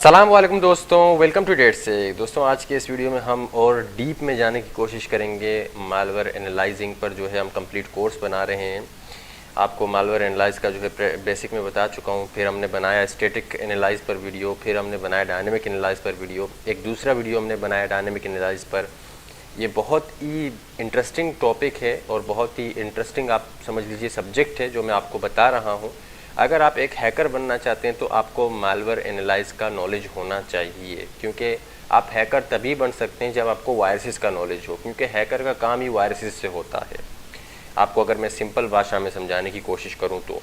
सलाम वालेकुम दोस्तों, वेलकम टू डेट से। दोस्तों आज के इस वीडियो में हम और डीप में जाने की कोशिश करेंगे। मालवेयर एनालाइजिंग पर जो है हम कंप्लीट कोर्स बना रहे हैं। आपको मालवेयर एनालाइज का जो है बेसिक में बता चुका हूँ। फिर हमने बनाया स्टैटिक एनालाइज पर वीडियो, फिर हमने बनाया डायनेमिक एनालाइज पर वीडियो, एक दूसरा वीडियो हमने बनाया डायनेमिक एनालाइज पर। ये बहुत ही इंटरेस्टिंग टॉपिक है और बहुत ही इंटरेस्टिंग आप समझ लीजिए सब्जेक्ट है जो मैं आपको बता रहा हूँ। अगर आप एक हैकर बनना चाहते हैं तो आपको मालवेयर एनालाइज का नॉलेज होना चाहिए, क्योंकि आप हैकर तभी बन सकते हैं जब आपको वायरसेस का नॉलेज हो, क्योंकि हैकर का काम ही वायरसेस से होता है। आपको अगर मैं सिंपल भाषा में समझाने की कोशिश करूं तो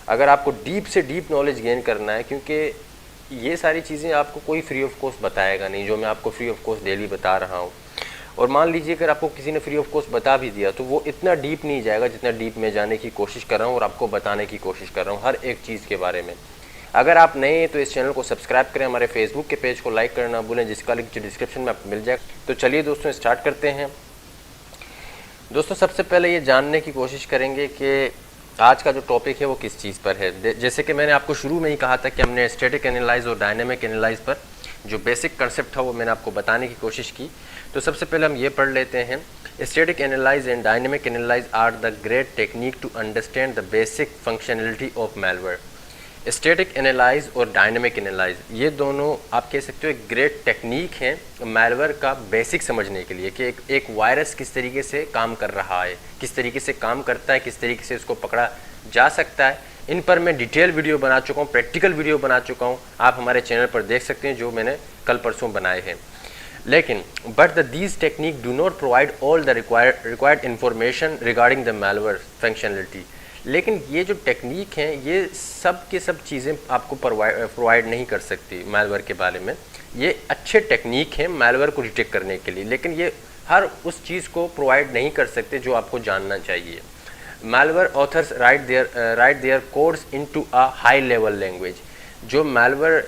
अगर आपको डीप से डीप नॉलेज गेन करना है, क्योंकि ये सारी चीज़ें आपको कोई फ्री ऑफ कॉस्ट बताएगा नहीं, जो मैं आपको फ्री ऑफ कॉस्ट डेली बता रहा हूँ। और मान लीजिए अगर आपको किसी ने फ्री ऑफ कॉस्ट बता भी दिया तो वो इतना डीप नहीं जाएगा जितना डीप में जाने की कोशिश कर रहा हूँ और आपको बताने की कोशिश कर रहा हूँ हर एक चीज़ के बारे में। अगर आप नए हैं तो इस चैनल को सब्सक्राइब करें, हमारे फेसबुक के पेज को लाइक करना भूलें, जिसका लिंक डिस्क्रिप्शन में आपको मिल जाएगा। तो चलिए दोस्तों स्टार्ट करते हैं। दोस्तों सबसे पहले ये जानने की कोशिश करेंगे कि आज का जो टॉपिक है वो किस चीज़ पर है। जैसे कि मैंने आपको शुरू में ही कहा था कि हमने स्टैटिक एनालाइज और डायनेमिक एनालाइज पर जो बेसिक कंसेप्ट था वो मैंने आपको बताने की कोशिश की। तो सबसे पहले हम ये पढ़ लेते हैं। Static analyse and dynamic analyse are the great technique to understand the basic functionality of malware. Static analyse और डायनेमिक एनालाइज ये दोनों आप कह सकते हो एक ग्रेट टेक्निक है मैलवेयर का बेसिक समझने के लिए कि एक वायरस किस तरीके से काम कर रहा है, किस तरीके से काम करता है, किस तरीके से उसको पकड़ा जा सकता है। इन पर मैं डिटेल वीडियो बना चुका हूँ, प्रैक्टिकल वीडियो बना चुका हूँ, आप हमारे चैनल पर देख सकते हैं जो मैंने कल परसों बनाए हैं। लेकिन but these technique do not provide all the required information regarding the malware functionality. लेकिन ये जो टेक्निक हैं ये सब के सब चीज़ें आपको प्रोवाइड नहीं कर सकती मैलवेयर के बारे में। ये अच्छे टेक्निक हैं मैलवेयर को डिटेक्ट करने के लिए, लेकिन ये हर उस चीज़ को प्रोवाइड नहीं कर सकते जो आपको जानना चाहिए। Malware authors write their codes into a high level language। जो malware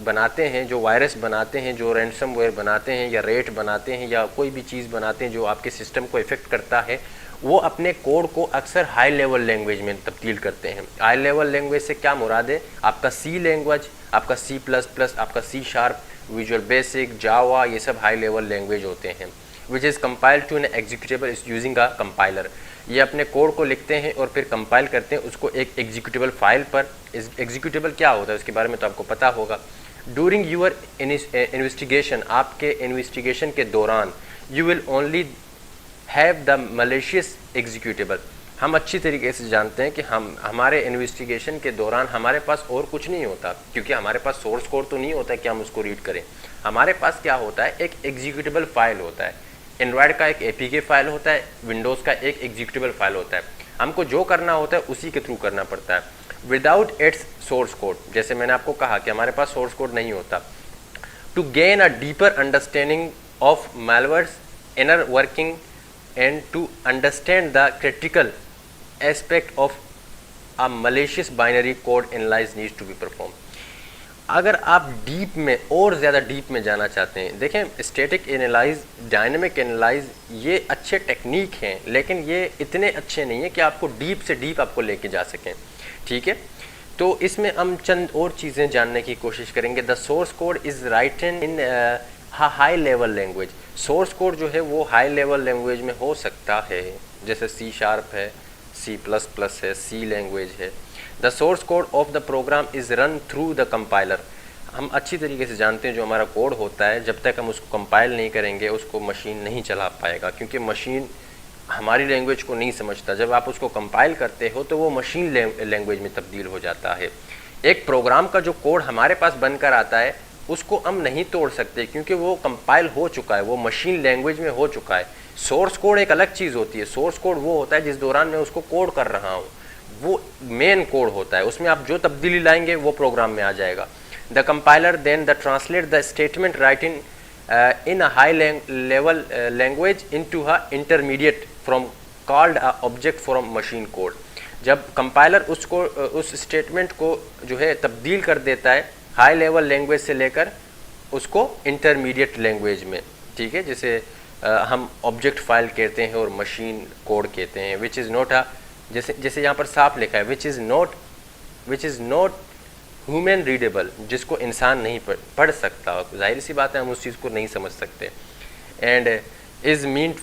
बनाते हैं, जो वायरस बनाते हैं, जो ransomware बनाते हैं या रेट बनाते हैं या कोई भी चीज़ बनाते हैं जो आपके सिस्टम को इफेक्ट करता है, वो अपने कोड को अक्सर हाई लेवल लैंग्वेज में तब्दील करते हैं। हाई लेवल लैंग्वेज से क्या मुराद है? आपका सी लैंग्वेज, आपका C++, आपका C#, विजुअल बेसिक, जावा, ये सब हाई लेवल लैंग्वेज होते हैं। Which is compiled to an executable using a compiler. ये अपने कोड को लिखते हैं और फिर कंपाइल करते हैं उसको एक एग्जीक्यूटेबल फाइल पर। एग्जीक्यूटेबल क्या होता है उसके बारे में तो आपको पता होगा। ड्यूरिंग यूर इन्वेस्टिगेशन, आपके इन्वेस्टिगेशन के दौरान, you will only have the malicious executable. हम अच्छी तरीके से जानते हैं कि हमारे इन्वेस्टिगेशन के दौरान हमारे पास और कुछ नहीं होता, क्योंकि हमारे पास सोर्स कोड तो नहीं होता है कि हम उसको रीड करें। हमारे पास क्या होता है? एक एग्जीक्यूटेबल फाइल होता है। एंड्रॉयड का एक APK फाइल होता है, विंडोज़ का एक एग्जीक्यूटेबल फाइल होता है। हमको जो करना होता है उसी के थ्रू करना पड़ता है, विदाउट इट्स सोर्स कोड। जैसे मैंने आपको कहा कि हमारे पास सोर्स कोड नहीं होता। To gain a deeper understanding of malware's inner working and to understand the critical aspect of a malicious binary code analyse needs to be perform. अगर आप डीप में और ज़्यादा डीप में जाना चाहते हैं, देखें स्टैटिक एनालाइज, डायनेमिक एनालाइज ये अच्छे टेक्निक हैं, लेकिन ये इतने अच्छे नहीं हैं कि आपको डीप से डीप आपको लेके जा सकें। ठीक है, तो इसमें हम चंद और चीज़ें जानने की कोशिश करेंगे। The source code is written in high level language. Source code जो है वो हाई लेवल लैंग्वेज में हो सकता है, जैसे C# है, C++ है, C लैंग्वेज है। The source code of the program is run through the compiler. हम अच्छी तरीके से जानते हैं जो हमारा कोड होता है, जब तक हम उसको कंपाइल नहीं करेंगे उसको मशीन नहीं चला पाएगा, क्योंकि मशीन हमारी लैंग्वेज को नहीं समझता। जब आप उसको कंपाइल करते हो तो वो मशीन लैंग्वेज में तब्दील हो जाता है। एक प्रोग्राम का जो कोड हमारे पास बनकर आता है उसको हम नहीं तोड़ सकते, क्योंकि वो कंपाइल हो चुका है, वो मशीन लैंग्वेज में हो चुका है। सोर्स कोड एक अलग चीज़ होती है। सोर्स कोड वो होता है जिस दौरान मैं उसको कोड कर रहा हूँ, वो मेन कोड होता है, उसमें आप जो तब्दीली लाएंगे वो प्रोग्राम में आ जाएगा। The compiler then the translate the statement writing in a high level language into a intermediate form called a object form machine code. जब कंपाइलर उसको उस स्टेटमेंट को जो है तब्दील कर देता है हाई लेवल लैंग्वेज से लेकर उसको इंटरमीडिएट लैंग्वेज में। ठीक है, जैसे हम ऑब्जेक्ट फाइल कहते हैं और मशीन कोड कहते हैं। विच इज़ नॉट अ, जैसे यहाँ पर साफ लिखा है, which is not human readable, जिसको इंसान नहीं पढ़ सकता, जाहिर सी बात है हम उस चीज़ को नहीं समझ सकते, and is meant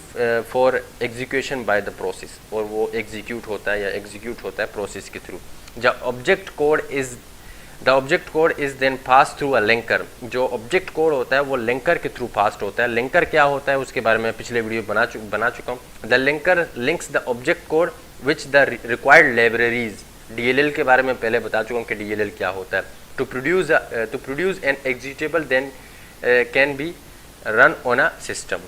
for execution by the process, और वो एग्जीक्यूट होता है या एग्जीक्यूट होता है प्रोसेस के through. The object code is then pass through a linker, जो ऑब्जेक्ट कोड होता है वो लिंकर के थ्रू पास होता है। लिंकर क्या होता है उसके बारे में पिछले वीडियो बना चुका हूँ। The linker links the object code which the required libraries, DLL के बारे में पहले बता चुका हूँ कि DLL क्या होता है। To produce an executable then can be run on a system.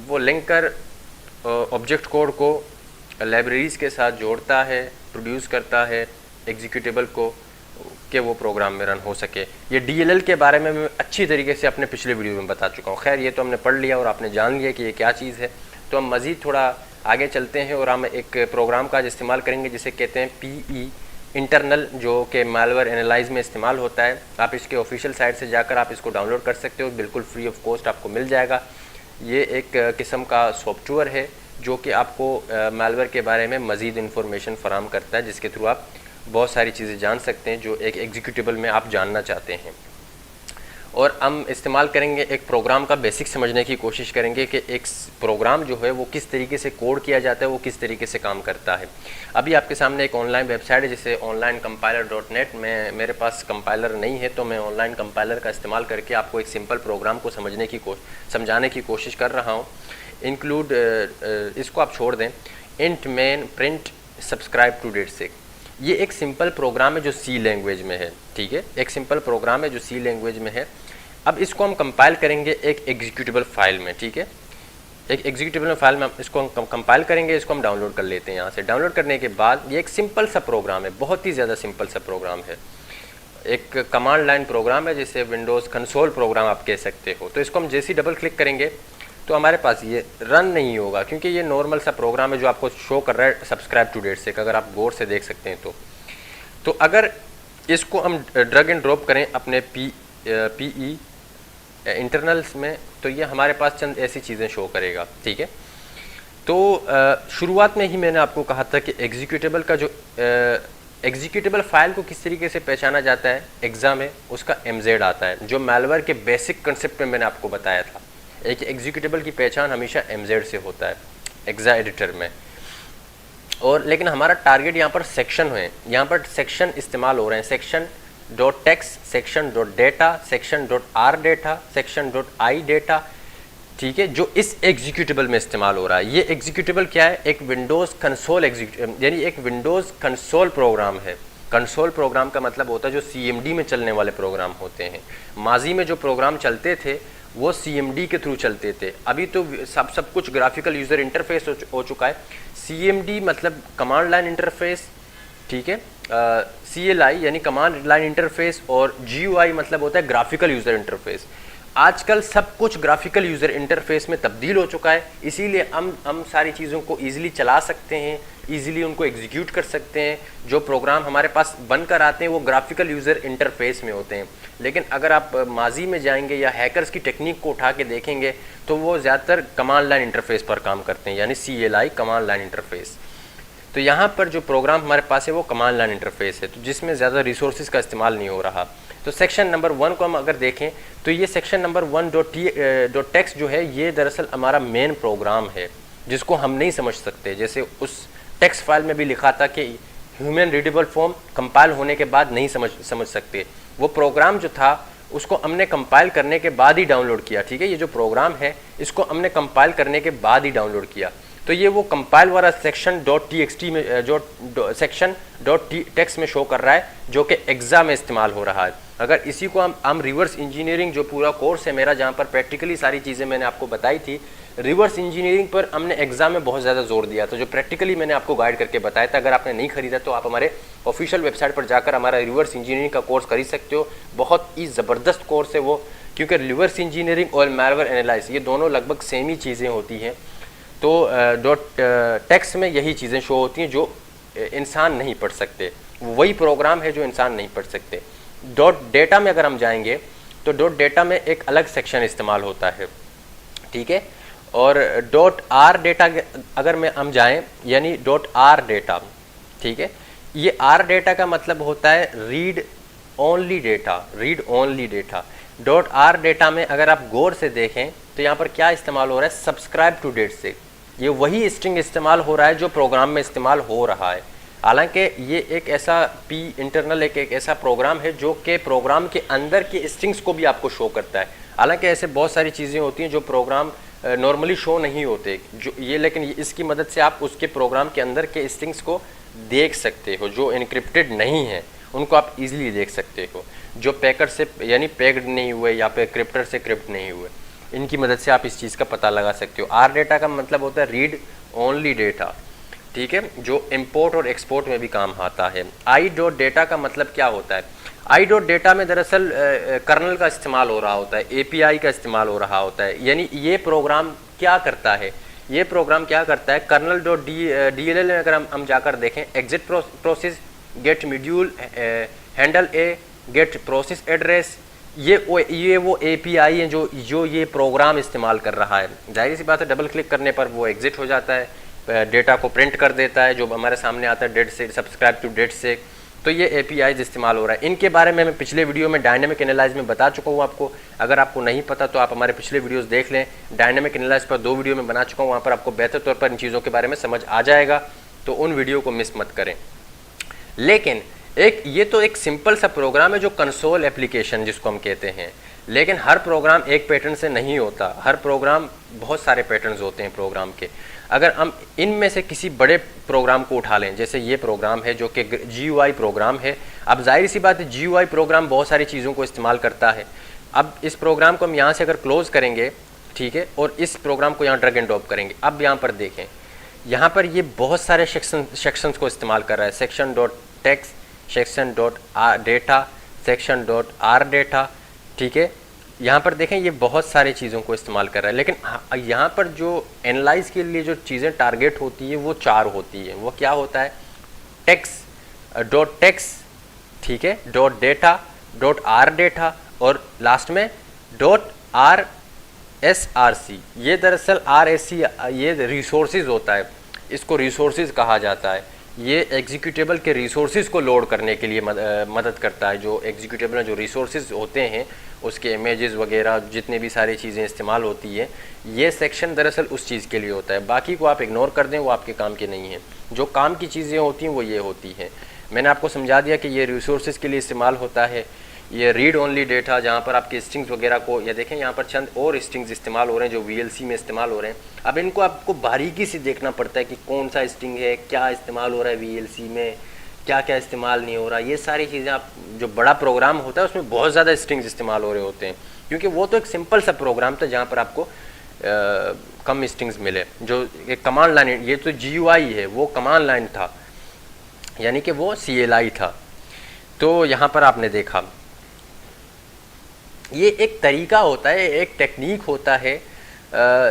वो लिंकर ऑब्जेक्ट कोड को लाइब्रेरीज के साथ जोड़ता है, प्रोड्यूस करता है एग्जीक्यूटेबल को कि वो प्रोग्राम में रन हो सके। ये DLL के बारे में मैं अच्छी तरीके से अपने पिछले वीडियो में बता चुका हूँ। खैर ये तो हमने पढ़ लिया और आपने जान लिया कि ये क्या चीज़ है। तो हम मज़ीद थोड़ा आगे चलते हैं और हम एक प्रोग्राम का इस्तेमाल करेंगे जिसे कहते हैं PE इंटरनल, जो कि मालवेयर एनालाइज में इस्तेमाल होता है। आप इसके ऑफिशियल साइट से जाकर आप इसको डाउनलोड कर सकते हो, बिल्कुल फ्री ऑफ कॉस्ट आपको मिल जाएगा। ये एक किस्म का सॉफ्टवेयर है जो कि आपको मालवेयर के बारे में मज़ीद इन्फॉर्मेशन फराहम करता है, जिसके थ्रू आप बहुत सारी चीज़ें जान सकते हैं जो एक एग्जीक्यूटेबल में आप जानना चाहते हैं। और हम इस्तेमाल करेंगे एक प्रोग्राम का बेसिक समझने की कोशिश करेंगे कि एक प्रोग्राम जो है वो किस तरीके से कोड किया जाता है, वो किस तरीके से काम करता है। अभी आपके सामने एक ऑनलाइन वेबसाइट है जिसे onlinecompiler.net में, मेरे पास कंपाइलर नहीं है तो मैं ऑनलाइन कंपाइलर का इस्तेमाल करके आपको एक सिंपल प्रोग्राम को समझाने की कोशिश कर रहा हूँ। इंक्लूड इसको आप छोड़ दें, int main print subscribe to date से। ये एक सिंपल प्रोग्राम है जो C लैंग्वेज में है, ठीक है, एक सिंपल प्रोग्राम है जो C लैंग्वेज में है। अब इसको हम कंपाइल करेंगे एक एग्जीक्यूटेबल फाइल में, ठीक है, एक एग्जीक्यूटेबल फाइल में इसको हम कंपाइल करेंगे। इसको हम डाउनलोड कर लेते हैं यहाँ से। डाउनलोड करने के बाद ये एक सिंपल सा प्रोग्राम है, बहुत ही ज़्यादा सिंपल सा प्रोग्राम है, एक कमांड लाइन प्रोग्राम है जिसे विंडोज़ कंसोल प्रोग्राम आप कह सकते हो। तो इसको हम जैसे ही डबल क्लिक करेंगे तो हमारे पास ये रन नहीं होगा, क्योंकि ये नॉर्मल सा प्रोग्राम है जो आपको शो कर रहा है सब्सक्राइब टू डेट से, अगर आप गौर से देख सकते हैं तो अगर इसको हम ड्रैग एंड ड्रॉप करें अपने PE इंटरनल्स में तो ये हमारे पास चंद ऐसी चीज़ें शो करेगा, ठीक है। तो शुरुआत में ही मैंने आपको कहा था कि एग्जीक्यूटेबल का जो एग्जीक्यूटेबल फाइल को किस तरीके से पहचाना जाता है, एग्जाम में उसका MZ आता है, जो मालवेयर के बेसिक कंसेप्ट में मैंने आपको बताया था। एक एग्जीक्यूटेबल की पहचान हमेशा MZ से होता है एग्जा एडिटर में। और लेकिन हमारा टारगेट यहाँ पर सेक्शन है, यहाँ पर सेक्शन इस्तेमाल हो रहे हैं, section dot text, section dot data, section dot are data, section dot I data, ठीक है, जो इस एग्जीक्यूटेबल में इस्तेमाल हो रहा है। ये एग्जीक्यूटेबल क्या है, एक विंडोज़ कंसोल यानी एक विंडोज़ कंसोल प्रोग्राम है। कंसोल प्रोग्राम का मतलब होता है जो CMD में चलने वाले प्रोग्राम होते हैं। माजी में जो प्रोग्राम चलते थे वो CMD के थ्रू चलते थे, अभी तो सब कुछ ग्राफिकल यूज़र इंटरफेस हो चुका है। CMD मतलब कमांड लाइन इंटरफेस, ठीक है, CLI यानी कमांड लाइन इंटरफेस, और GUI मतलब होता है ग्राफिकल यूज़र इंटरफेस। आजकल सब कुछ ग्राफिकल यूज़र इंटरफेस में तब्दील हो चुका है, इसीलिए हम सारी चीज़ों को ईज़िली चला सकते हैं, ईज़िली उनको एग्जीक्यूट कर सकते हैं। जो प्रोग्राम हमारे पास बनकर आते हैं वो ग्राफिकल यूज़र इंटरफेस में होते हैं। लेकिन अगर आप माजी में जाएंगे या हैकर्स की टेक्निक को उठा के देखेंगे तो वो ज़्यादातर कमांड लाइन इंटरफेस पर काम करते हैं, यानी CLI कमांड लाइन इंटरफेस। तो यहाँ पर जो प्रोग्राम हमारे पास है वो कमांड लाइन इंटरफेस है, तो जिसमें ज़्यादा रिसोर्सेज का इस्तेमाल नहीं हो रहा। तो सेक्शन नंबर 1 को हम अगर देखें तो ये सेक्शन नंबर 1 डॉट टेक्स्ट जो है ये दरअसल हमारा मेन प्रोग्राम है, जिसको हम नहीं समझ सकते। जैसे उस टेक्स्ट फाइल में भी लिखा था कि ह्यूमन रीडेबल फॉर्म कंपाइल होने के बाद नहीं समझ सकते। वो प्रोग्राम जो था उसको हमने कंपाइल करने के बाद ही डाउनलोड किया, ठीक है। ये जो प्रोग्राम है इसको हमने कंपाइल करने के बाद ही डाउनलोड किया। तो ये वो कंपाइल वाला सेक्शन डॉट TXT में जो सेक्शन डॉट टेक्स्ट में शो कर रहा है, जो कि एग्जाम में इस्तेमाल हो रहा है। अगर इसी को हम रिवर्स इंजीनियरिंग, जो पूरा कोर्स है मेरा जहाँ पर प्रैक्टिकली सारी चीज़ें मैंने आपको बताई थी, रिवर्स इंजीनियरिंग पर हमने एग्जाम में बहुत ज़्यादा जोर दिया था, जो प्रैक्टिकली मैंने आपको गाइड करके बताया था। अगर आपने नहीं खरीदा तो आप हमारे ऑफिशियल वेबसाइट पर जाकर हमारा रिवर्स इंजीनियरिंग का कोर्स खरीद सकते हो। बहुत ही ज़बरदस्त कोर्स है वो, क्योंकि रिवर्स इंजीनियरिंग और मालवेयर एनालाइज ये दोनों लगभग सेम ही चीज़ें होती हैं। तो डॉट टेक्स्ट में यही चीज़ें शो होती हैं जो इंसान नहीं पढ़ सकते, वही प्रोग्राम है जो इंसान नहीं पढ़ सकते। डॉट डेटा में अगर हम जाएंगे तो डॉट डेटा में एक अलग सेक्शन इस्तेमाल होता है, ठीक है। और डॉट आर डेटा अगर हम जाएं, यानी डॉट आर डेटा, ठीक है, ये आर डेटा का मतलब होता है read only data, read only data. Dot are data में अगर आप गौर से देखें तो यहाँ पर क्या इस्तेमाल हो रहा है, सब्सक्राइब टू डेट से ये वही स्ट्रिंग इस्तेमाल हो रहा है जो प्रोग्राम में इस्तेमाल हो रहा है। हालांकि ये एक ऐसा पी इंटरनल एक ऐसा प्रोग्राम है जो कि प्रोग्राम के अंदर की स्ट्रिंग्स को भी आपको शो करता है। हालांकि ऐसे बहुत सारी चीज़ें होती हैं जो प्रोग्राम नॉर्मली शो नहीं होते जो ये, लेकिन इसकी मदद से आप उसके प्रोग्राम के अंदर के स्ट्रिंग्स को देख सकते हो। जो इनक्रिप्टेड नहीं है उनको आप इजीली देख सकते हो, जो पैकेट से यानी पैक्ड नहीं हुए या फिर क्रिप्टर से क्रिप्ट नहीं हुए, इनकी मदद से आप इस चीज़ का पता लगा सकते हो। आर डेटा का मतलब होता है रीड ओनली डेटा, ठीक है, जो इंपोर्ट और एक्सपोर्ट में भी काम आता है। आई डॉट डेटा का मतलब क्या होता है, आई डॉट डेटा में दरअसल कर्नल का इस्तेमाल हो रहा होता है, एपीआई का इस्तेमाल हो रहा होता है। यानी ये प्रोग्राम क्या करता है, ये प्रोग्राम क्या करता है, कर्नल डॉट डीएलएल में अगर हम जाकर देखें, exit process, get module, handle A, get process address, ये वो एपीआई है जो ये प्रोग्राम इस्तेमाल कर रहा है। जाहिर सी बात है डबल क्लिक करने पर वो एग्जिट हो जाता है, डेटा को प्रिंट कर देता है जो हमारे सामने आता है डेट से, सब्सक्राइब टू डेट से। तो ये एपीआईज इस्तेमाल हो रहा है। इनके बारे में मैं पिछले वीडियो में डायनेमिक एनालाइज में बता चुका हूँ आपको। अगर आपको नहीं पता तो आप हमारे पिछले वीडियोस देख लें। डायनेमिक एनालाइज पर 2 वीडियो में बना चुका हूँ, वहाँ पर आपको बेहतर तौर पर इन चीज़ों के बारे में समझ आ जाएगा, तो उन वीडियो को मिस मत करें। लेकिन ये तो एक सिंपल सा प्रोग्राम है जो कंसोल एप्लीकेशन जिसको हम कहते हैं, लेकिन हर प्रोग्राम एक पैटर्न से नहीं होता। हर प्रोग्राम बहुत सारे पैटर्न्स होते हैं प्रोग्राम के। अगर हम इनमें से किसी बड़े प्रोग्राम को उठा लें, जैसे ये प्रोग्राम है जो कि GUI प्रोग्राम है। अब जाहिर सी बात है GUI प्रोग्राम बहुत सारी चीज़ों को इस्तेमाल करता है। अब इस प्रोग्राम को हम यहाँ से अगर क्लोज करेंगे, ठीक है, और इस प्रोग्राम को यहाँ ड्रैग एंड ड्रॉप करेंगे, अब यहाँ पर देखें, यहाँ पर ये बहुत सारे सेक्शंस को इस्तेमाल कर रहा है। Section dot text, section dot data, section dot are data, ठीक है। यहाँ पर देखें ये बहुत सारी चीज़ों को इस्तेमाल कर रहा है। लेकिन यहाँ पर जो एनालाइज के लिए जो चीज़ें टारगेट होती है वो 4 होती है। वो क्या होता है, टेक्स्ट, ठीक है, dot data, dot are data और लास्ट में डॉट RSRC। ये दरअसल RSC ये रिसोर्सेज होता है, इसको रिसोर्सेज कहा जाता है। ये एग्जीक्यूटेबल के रिसोर्सेज को लोड करने के लिए मदद करता है। जो एग्जीक्यूटेबल में जो रिसोर्सेज होते हैं उसके इमेजेस वगैरह जितने भी सारी चीज़ें इस्तेमाल होती है, ये सेक्शन दरअसल उस चीज़ के लिए होता है। बाकी को आप इग्नोर कर दें, वो आपके काम के नहीं है। जो काम की चीज़ें होती हैं वो ये होती हैं। मैंने आपको समझा दिया कि ये रिसोर्सेज के लिए इस्तेमाल होता है। ये रीड ओनली डेटा जहाँ पर आपके स्ट्रिंग्स वगैरह को, या देखें यहाँ पर चंद और स्ट्रिंग्स इस्तेमाल हो रहे हैं जो VLC में इस्तेमाल हो रहे हैं। अब इनको आपको बारीकी से देखना पड़ता है कि कौन सा स्ट्रिंग है, क्या इस्तेमाल हो रहा है VLC में, क्या क्या इस्तेमाल नहीं हो रहा। ये सारी चीज़ें आप, जो बड़ा प्रोग्राम होता है उसमें बहुत ज़्यादा स्ट्रिंग्स इस्तेमाल हो रहे होते हैं, क्योंकि वो तो एक सिंपल सा प्रोग्राम था जहाँ पर आपको कम स्ट्रिंग्स मिले। जो एक कमांड लाइन, ये तो GUI है, वो कमांड लाइन था, यानी कि वो CLI था। तो यहाँ पर आपने देखा ये एक तरीका होता है, एक टेक्निक होता है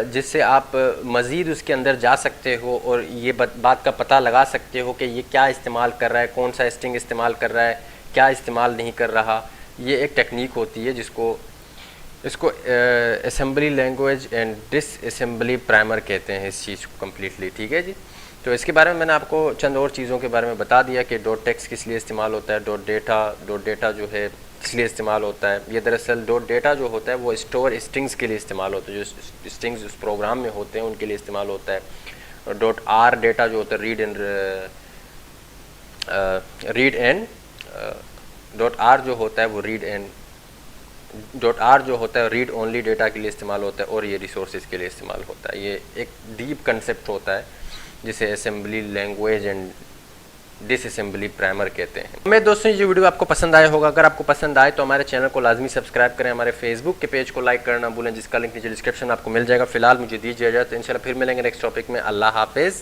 जिससे आप मज़ीद उसके अंदर जा सकते हो और ये बात का पता लगा सकते हो कि ये क्या इस्तेमाल कर रहा है, कौन सा स्ट्रिंग इस्तेमाल कर रहा है, क्या इस्तेमाल नहीं कर रहा। ये एक टेक्निक होती है इसको assembly language and disassembly primer कहते हैं इस चीज़ को कम्प्लीटली, ठीक है जी। तो इसके बारे में मैंने आपको चंद और चीज़ों के बारे में बता दिया कि डॉट टेक्स्ट किस लिए इस्तेमाल होता है, डॉट डेटा जो है इसलिए इस्तेमाल होता है। ये दरअसल डॉट डेटा जो होता है वो स्टोर स्ट्रिंग्स के लिए इस्तेमाल होता है, जो स्ट्रिंग्स उस प्रोग्राम में होते हैं उनके लिए इस्तेमाल होता है। और डॉट आर डेटा जो होता है डॉट आर जो होता है वो रीड ओनली डेटा के लिए इस्तेमाल होता है और ये रिसोर्सेज के लिए इस्तेमाल होता है। ये एक डीप कंसेप्ट होता है जिसे assembly language and disassembly primer कहते हैं। मैं दोस्तों ये वीडियो आपको पसंद आया होगा। अगर आपको पसंद आए तो हमारे चैनल को लाजमी सब्सक्राइब करें, हमारे फेसबुक के पेज को लाइक करना भूलें, जिसका लिंक नीचे डिस्क्रिप्शन में आपको मिल जाएगा। फिलहाल मुझे दीजिए इजाज़त, इंशाल्लाह फिर मिलेंगे नेक्स्ट टॉपिक में। अल्लाह हाफिज़।